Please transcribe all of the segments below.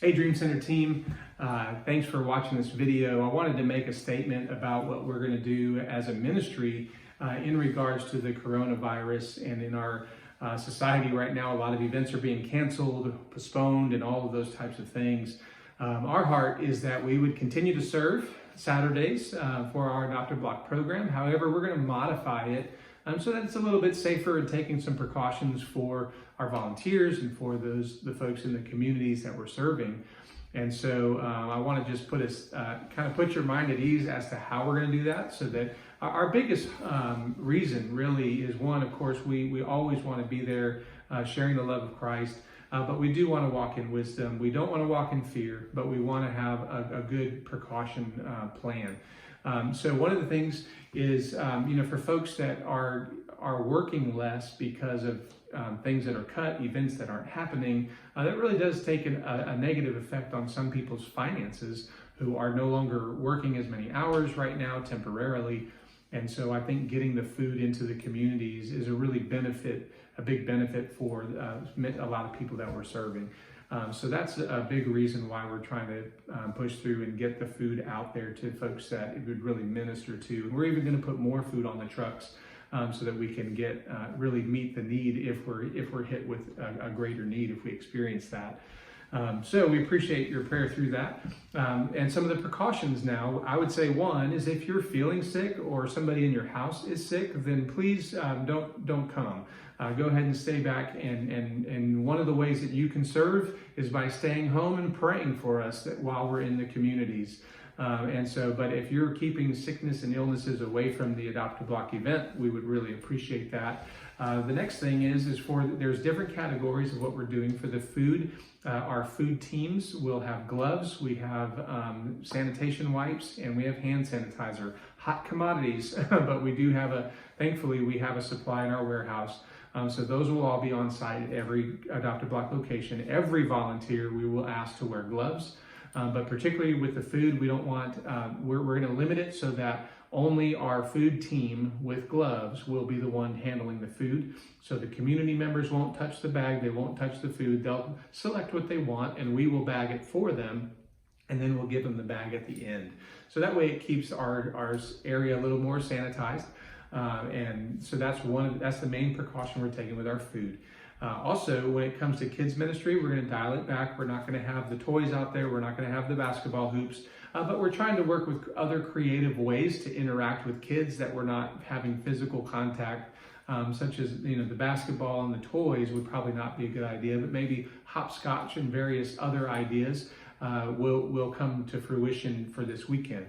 Hey Dream Center team, thanks for watching this video. I wanted to make a statement about what we're going to do as a ministry in regards to the coronavirus. And in our society right now, a lot of events are being canceled, postponed, and all of those types of things. Our heart is that we would continue to serve Saturdays for our Adopted Block program. However, we're going to modify it so that it's a little bit safer and taking some precautions for our volunteers and for the folks in the communities that we're serving. And so I want to just put your mind at ease as to how we're going to do that, so that our biggest reason really is, one, of course, we always want to be there sharing the love of Christ, but we do want to walk in wisdom. We don't want to walk in fear, but we want to have a good precaution plan. So one of the things is, for folks that are working less because of things that are cut, events that aren't happening, that really does take a negative effect on some people's finances who are no longer working as many hours right now temporarily. And so I think getting the food into the communities is a big benefit for a lot of people that we're serving. So that's a big reason why we're trying to push through and get the food out there to folks that it would really minister to. And we're even going to put more food on the trucks so that we can really meet the need if we're hit with a greater need, if we experience that. So we appreciate your prayer through that. And some of the precautions now, I would say one is, if you're feeling sick or somebody in your house is sick, then please don't come. Go ahead and stay back. And one of the ways that you can serve is by staying home and praying for us while we're in the communities. But if you're keeping sickness and illnesses away from the Adopted Block event, we would really appreciate that. The next thing is there's different categories of what we're doing for the food. Our food teams will have gloves, we have sanitation wipes, and we have hand sanitizer. Hot commodities, but we do thankfully we have a supply in our warehouse. So those will all be on site at every Adopted Block location. Every volunteer we will ask to wear gloves. But particularly with the food, we don't want, we're going to limit it so that only our food team with gloves will be the one handling the food. So the community members won't touch the bag, they won't touch the food, they'll select what they want and we will bag it for them, and then we'll give them the bag at the end. So that way it keeps our area a little more sanitized. And so that's the main precaution we're taking with our food. Also, when it comes to kids ministry, we're going to dial it back. We're not going to have the toys out there. We're not going to have the basketball hoops, but we're trying to work with other creative ways to interact with kids that we're not having physical contact, such as, the basketball and the toys would probably not be a good idea, but maybe hopscotch and various other ideas will come to fruition for this weekend.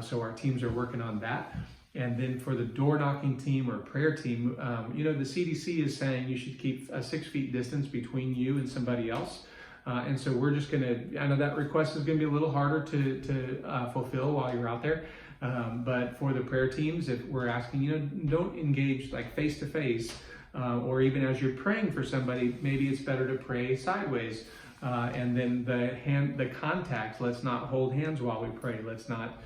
So our teams are working on that. And then for the door knocking team or prayer team, the CDC is saying you should keep a 6 feet distance between you and somebody else. And so we're just I know that request is going to be a little harder to fulfill while you're out there. But for the prayer teams, if we're asking, don't engage like face to face, or even as you're praying for somebody, maybe it's better to pray sideways. And then the contact, let's not hold hands while we pray. Let's not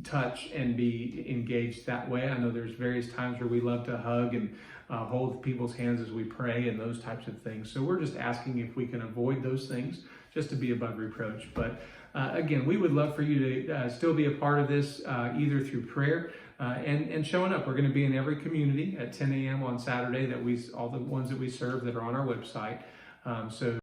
touch and be engaged that way. I know there's various times where we love to hug and hold people's hands as we pray and those types of things. So we're just asking if we can avoid those things, just to be above reproach. But again, we would love for you to still be a part of this, either through prayer and showing up. We're going to be in every community at 10 a.m. on Saturday, all the ones that we serve that are on our website. So